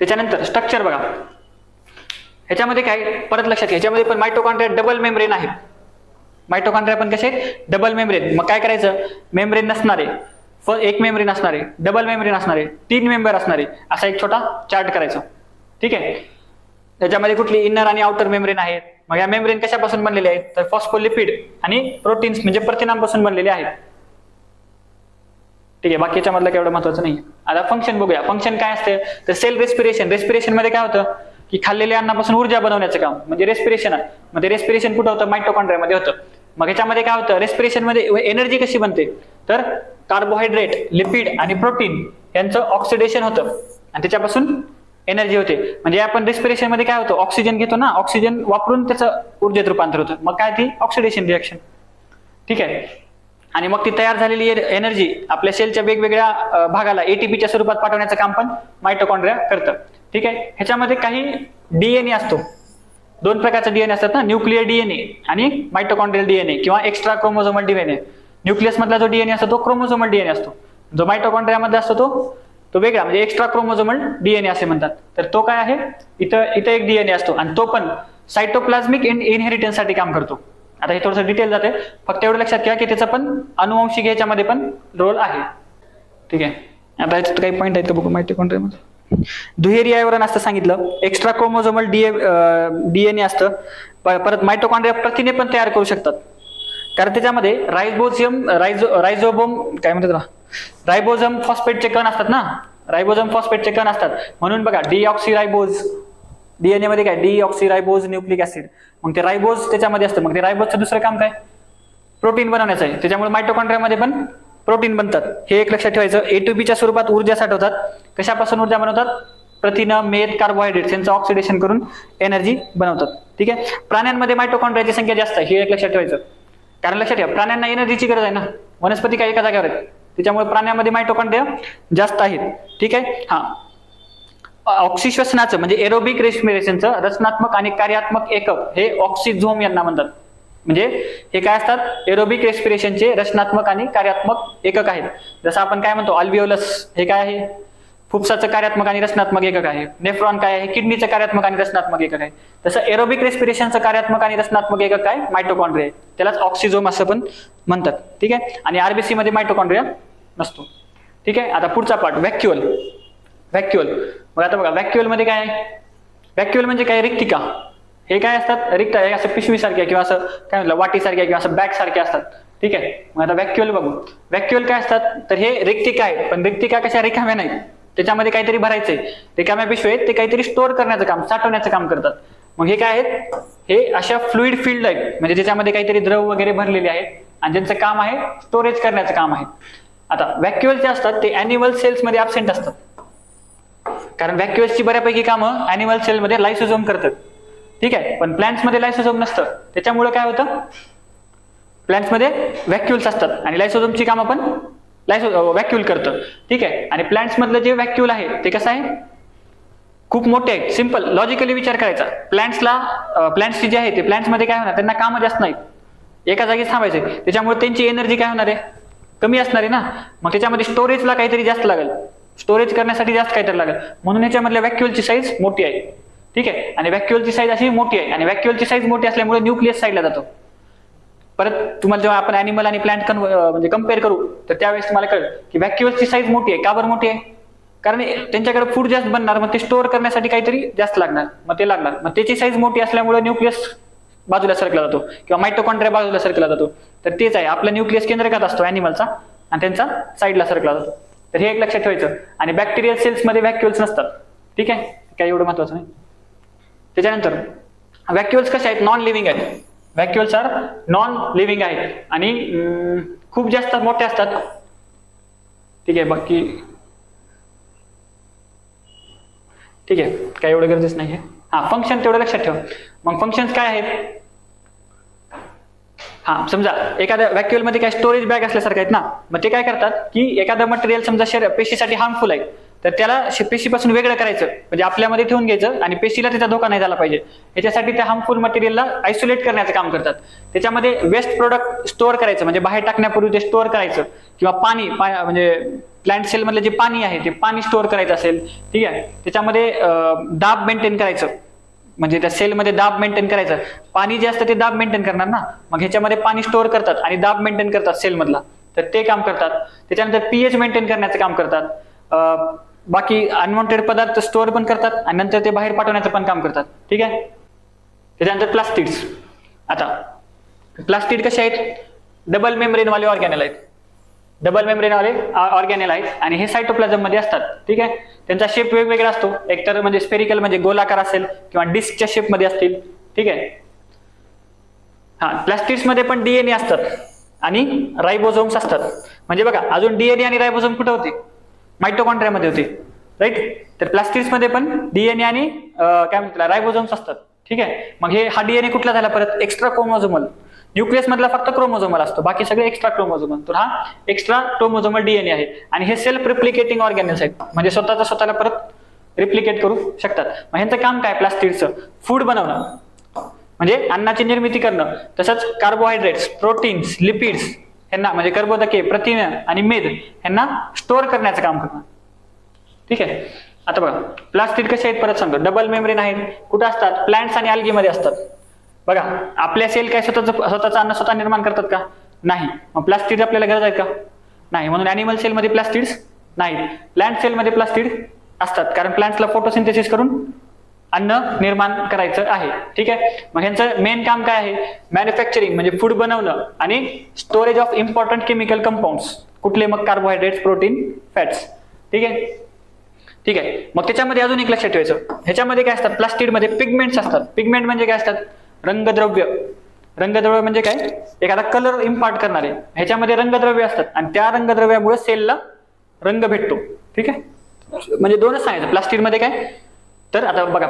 त्याच्यानंतर स्ट्रक्चर बघा, ह्याच्यामध्ये काय परत लक्षात घ्या, ह्याच्यामध्ये पण मायटोकॉन्ड्रिया डबल मेम्ब्रेन आहेत. मायटोकॉन्ड्रिया पण कसे डबल मेम्ब्रेन. मग काय करायचं, मेम्ब्रेन नसणारे, एक मेम्ब्रेन असणारे, डबल मेम्ब्रेन असणारे, 3 मेंबर असणारे, असा एक छोटा चार्ट करायचा. ठीक आहे. त्याच्यामध्ये कुठली इनर आणि आउटर मेम्ब्रेन आहेत. मग या मेम्ब्रेन कशापासून बनलेले आहेत, तर फॉस्फोलिपिड आणि प्रोटीन्स म्हणजे प्रथिनांपासून बनलेले आहेत. ठीक आहे. बाकीच्या मधलं काय एवढं महत्वाचं नाही. आता फंक्शन बघूया. फंक्शन काय असते, तर सेल रेस्पिरेशन. रेस्पिरेशन मध्ये काय होतं की खाल्लेल्या अन्नापासून ऊर्जा बनवण्याचं काम म्हणजे रेस्पिरेशन. मग ते रेस्पिरेशन कुठं होतं, मायटोकॉन्ड्रिया मध्ये होतं. मग ह्याच्यामध्ये काय होतं, रेस्पिरेशन मध्ये एनर्जी कशी बनते, तर कार्बोहायड्रेट, लिपिड आणि प्रोटीन यांचं ऑक्सिडेशन होतं आणि त्याच्यापासून एनर्जी होते. म्हणजे आपण रेस्पिरेशन मध्ये काय होतं, ऑक्सिजन घेतो ना, ऑक्सिजन वापरून त्याचं ऊर्जेत रूपांतर होतं. मग काय ती ऑक्सिडेशन रिएक्शन. ठीक आहे. आणि मग ती तयार झालेली एनर्जी आपल्या सेलच्या वेगवेगळ्या भागाला एटीपीच्या स्वरूपात पाठवण्याचं काम पण मायटोकॉन्ड्रिया करतं. ठीक आहे. ह्याच्यामध्ये काही डीएनए असतो. 2 प्रकारचा डीएनए असतात ना, न्यूक्लियर डीएनए आणि मायटोकॉन्ड्रियल डीएनए किंवा एक्स्ट्रा क्रोमोझोमल डीएनए. न्यूक्लियस मधला जो डीएनए असतो तो क्रोमोझोमल डीएनए असतो. जो मायटोकॉन्ड्रिया मध्ये असतो तो वेगळा म्हणजे एक्स्ट्रा क्रोमोझोमल डीएनए असे म्हणतात. तर तो काय आहे, इथं एक डीएनए असतो आणि तो पण सायटोप्लाझ्मिक इनहेरिटन्स साठी काम करतो. आता हे थोडंसं डिटेल जाते, फक्त एवढं लक्षात घ्या की त्याचा पण अनुवंशिक याच्यामध्ये पण रोल आहे. ठीक आहे. आता याच्यात काही पॉईंट आहेत का बघू. मायटोकॉन्ड्रियामध्ये दुहेरी आवरण असतं सांगितलं, एक्स्ट्रा क्रोमोझोमल डीएनए असतं. परत मायटोकॉन्ड्रिया प्रथिने पण तयार करू शकतात, कारण त्याच्यामध्ये रायबोझम फॉस्फेटचे कण असतात ना, रायबोझम फॉस्फेटचे कण असतात. म्हणून बघा डीऑक्सीरायबोज, डीएनए मध्ये काय डीऑक्सीरायबोज न्यूक्लिक ऍसिड. मग ते रायबोज त्याच्यामध्ये असतं. मग ते रायबोजचं दुसरं काम काय, प्रोटीन बनवण्याचं आहे. त्याच्यामुळे मायटोकॉन्ड्रियामध्ये पण प्रोटीन बनतात. हे एक लक्षात ठेवायचं. एटीपीच्या स्वरूपात ऊर्जा साठवतात. कशापासून ऊर्जा बनवतात, प्रथिन, मेद, कार्बोहायड्रेट यांचं ऑक्सिडेशन करून एनर्जी बनवतात. ठीक आहे. प्राण्यांमध्ये मायटोकॉन्ड्रियाची संख्या जास्त आहे, हे एक लक्षात ठेवायचं. कारण लक्षात ठेवा, प्राण्यांना एनर्जीची गरज आहे ना, वनस्पती काय एका जागेवर आहेत, त्याच्यामुळे प्राण्यांमध्ये मायटोकॉन्ड्रिया जास्त आहेत. ठीक आहे. हा, ऑक्सिश्वसनाचं म्हणजे एरोबिक रेस्पिरेशनचं रचनात्मक आणि कार्यात्मक एकक हे ऑक्सिझोम यांना म्हणतात. म्हणजे हे काय असतात, एरोबिक रेस्पिरेशनचे रचनात्मक आणि कार्यात्मक एकक आहेत. जसं आपण काय म्हणतो अल्व्हिओलस, हे काय आहे, फुफ्साचं कार्यात्मक आणि रचनात्मक एकक आहे. नेफ्रॉन काय आहे, किडनीचं कार्यात्मक आणि रचनात्मक एकक आहे. तसं एरोबिक रेस्पिरेशनचं कार्यात्मक आणि रचनात्मक एकक काय, मायटोकॉन्ड्रिया. त्यालाच ऑक्सिझोम असं पण म्हणतात. ठीक आहे. आणि आरबीसी मध्ये मायटोकॉन्ड्रिया नसतो. ठीक आहे. आता पुढचा पार्ट व्हॅक्युअल. मग आता बघा व्हॅक्युअल मध्ये काय आहे, व्हॅक्युअल म्हणजे काय, रिक्तिका. हे काय असतात, रिक्त असं पिशवीसारख्या किंवा असं काय म्हणलं वाटीसारख्या किंवा असं बॅग सारख्या असतात. ठीक आहे. मग आता व्हॅक्युअल बघू. व्हॅक्युअल काय असतात, तर हे रिक्तिका आहे, पण रिक्तिका कशा रिकाम्या नाहीत, त्याच्यामध्ये काहीतरी भरायचंय. रिकाम्या पिशवी आहेत, ते काहीतरी स्टोअर करण्याचं काम, साठवण्याचं काम करतात. मग हे काय आहेत, हे अशा फ्लुइड फील्ड आहेत, म्हणजे त्याच्यामध्ये काहीतरी द्रव वगैरे भरलेले आहेत आणि ज्यांचं काम आहे स्टोरेज करण्याचं काम आहे. आता व्हॅक्युअल जे असतात ते अॅनिमल सेल्स मध्ये ऍबसेंट असतात, कारण व्हॅक्युअल्सची बऱ्यापैकी कामं अॅनिमल सेल मध्ये लायसोझोम करतात. ठीक आहे. पण प्लांट्स मध्ये लायसोझोम नसतं, त्याच्यामुळे काय होतं, प्लांट्स मध्ये व्हॅक्युल्स असतात आणि लायसोझोमची कामं पण व्हॅक्युल करतं. ठीक आहे. आणि प्लांट्स मधलं जे व्हॅक्युल आहे ते कसं आहे, खूप मोठे आहे. सिंपल लॉजिकली विचार करायचा. प्लांट्सची जे आहे ते प्लांट्स मध्ये काय होणार, त्यांना कामं जास्त नाहीत, एका जागेच थांबायचे, त्याच्यामुळे त्यांची एनर्जी काय होणार आहे, कमी असणार आहे ना. मग त्याच्यामध्ये स्टोरेजला काहीतरी जास्त लागेल, स्टोरेज करण्यासाठी जास्त काहीतरी लागेल, म्हणून याच्यामधल्या व्हॅक्युअलची साईज मोठी आहे. ठीक आहे. आणि व्हॅक्युअलची साईज अशी मोठी आहे आणि व्हॅक्युअलची साईज मोठी असल्यामुळे न्यूक्लियस साईडला जातो. परत तुम्हाला जेव्हा आपण अॅनिमल आणि प्लांट म्हणजे कम्पेअर करू तर त्यावेळेस तुम्हाला कळेल की व्हॅक्युअलची साईज मोठी आहे. का बरं मोठी आहे, कारण त्यांच्याकडे फूड जास्त बनणार, मग ते स्टोअर करण्यासाठी काहीतरी जास्त लागणार, मग ते लागणार. मग त्याची साईज मोठी असल्यामुळे न्यूक्लियस बाजूला सरकला जातो किंवा मायटोकॉन्ड्रिया बाजूला सरकला जातो. तर तेच आहे, आपला न्यूक्लियस केंद्रकात असतो अॅनिमलचा आणि त्यांचा साईडला सरकला जातो. तर हे एक लक्षात ठेवायचं. आणि बॅक्टेरियल सेल्स मध्ये व्हॅक्युअल्स नसतात. ठीक आहे. काय एवढं महत्वाचं नाही. त्याच्यानंतर व्हॅक्युअल्स कसे आहेत, नॉन लिव्हिंग आहेत. व्हॅक्युअल्स आर नॉन लिव्हिंग आहेत आणि खूप जास्त मोठे असतात. ठीक आहे. बाकी ठीक आहे, काय एवढं गरजेचं नाहीये. हा, फंक्शन तेवढं लक्षात ठेवा. मग फंक्शन्स काय आहेत, हा समजा एखाद्या व्हॅक्युअल मध्ये काय स्टोरेज बॅग असल्यासारखं आहेत ना, मग ते काय करतात की एखादं मटेरियल समजा पेशीसाठी हार्मफुल आहे, तर त्याला पेशीपासून वेगळं करायचं, म्हणजे आपल्यामध्ये ठेवून घ्यायचं आणि पेशीला त्याचा धोका नाही झाला पाहिजे याच्यासाठी ते हार्मफुल मटेरियलला आयसोलेट करण्याचं काम करतात. त्याच्यामध्ये वेस्ट प्रोडक्ट स्टोअर करायचं, म्हणजे बाहेर टाकण्यापूर्वी ते स्टोअर करायचं, किंवा पाणी म्हणजे प्लांट सेल मधलं जे पाणी आहे ते पाणी स्टोअर करायचं असेल, ठीक आहे. त्याच्यामध्ये दाब मेंटेन करायचं, म्हणजे त्या सेलमध्ये दाब मेंटेन करायचं. पाणी जे असतं ते दाब मेंटेन करणार ना, मग ह्याच्यामध्ये पाणी स्टोअर करतात आणि दाब मेंटेन करतात सेल मधला, तर ते काम करतात. त्याच्यानंतर पीएच मेंटेन करण्याचं काम करतात. बाकी अनवॉन्टेड पदार्थ स्टोअर पण करतात आणि नंतर ते बाहेर पाठवण्याचं पण काम करतात, ठीक आहे. त्याच्यानंतर प्लास्टिड्स. आता प्लास्टिड कसे आहेत? डबल मेम्ब्रेन वाले ऑर्गॅनेल आहेत. डबल मेम्ब्रेन वाले ऑर्गॅनेल आहेत आणि हे सायटोप्लाझम मध्ये असतात, ठीक आहे. त्यांचा शेप वेगवेगळा असतो, एकतर म्हणजे स्पेरिकल म्हणजे गोलाकार असेल किंवा डिस्कच्या शेप मध्ये असतील, ठीक आहे. हा, प्लास्टिड्स मध्ये पण डीएनए असतात आणि रायबोझोम्स असतात. म्हणजे बघा, अजून डीएनए आणि रायबोझोम कुठे होते? माइटोकॉन्ड्रिया मध्ये होते, राईट. तर प्लास्टिड्स मध्ये पण डीएनए आणि काय म्हणतात रायबोझोम्स असतात, ठीक आहे. मग हा डीएनए कुठला झाला परत? Extra chromosomal. न्यूक्लियस मधला फक्त क्रोमोझोमल असतो, बाकी सगळे एक्स्ट्रा क्रोमोझोमल. तर हा एक्स्ट्रा क्रोमोझोमल डीएनए आहे आणि हे सेल्फ रिप्लिकेटिंग ऑर्गॅनेल्स आहेत, म्हणजे स्वतःला परत रिप्लिकेट करू शकतात. मग ह्यांचं काम काय? प्लास्टिडचं फूड बनवणं, म्हणजे अन्नाची निर्मिती करणं. तसंच कार्बोहायड्रेट्स, प्रोटीन्स, लिपिड्स ह्यांना म्हणजे कर्बोदके, प्रथिने आणि मेद ह्यांना स्टोअर करण्याचं काम करणं, ठीक आहे. आता बघा, प्लास्टिड कसे आहेत परत सांगतो. डबल मेम्ब्रेन आहेत. कुठं असतात? प्लांट्स आणि अल्गी मध्ये असतात. बघा, आपल्या सेल काय स्वतःचं अन्न स्वतः निर्माण करतात का? नाही. मग प्लास्टिड आपल्याला गरज आहे का? नाही. म्हणून अॅनिमल सेल मध्ये प्लास्टिड्स नाहीत. प्लांट सेल मध्ये प्लास्टिड असतात, कारण प्लांट्सला फोटोसिंथेसिस करून अन्न निर्माण करायचं आहे, ठीक आहे. मग ह्यांचं मेन काम काय आहे? मॅन्युफॅक्चरिंग म्हणजे फूड बनवणं आणि storage of important chemical compounds. कुठले? मग कार्बोहायड्रेट्स, प्रोटीन, फॅट्स, ठीक आहे. ठीक आहे. मग त्याच्यामध्ये अजून एक लक्षात ठेवायचं, ह्याच्यामध्ये काय असतात? प्लास्टिडमध्ये पिगमेंट्स असतात. पिगमेंट म्हणजे काय असतात? रंगद्रव्य. रंगद्रव्य म्हणजे काय? एखादा कलर इम्पार्ट करणारे. ह्याच्यामध्ये रंगद्रव्य असतात आणि त्या रंगद्रव्यामुळे सेलला रंग भेटतो, ठीक आहे. म्हणजे दोनच सांगायचं प्लास्टिडमध्ये काय. तर आता बघा,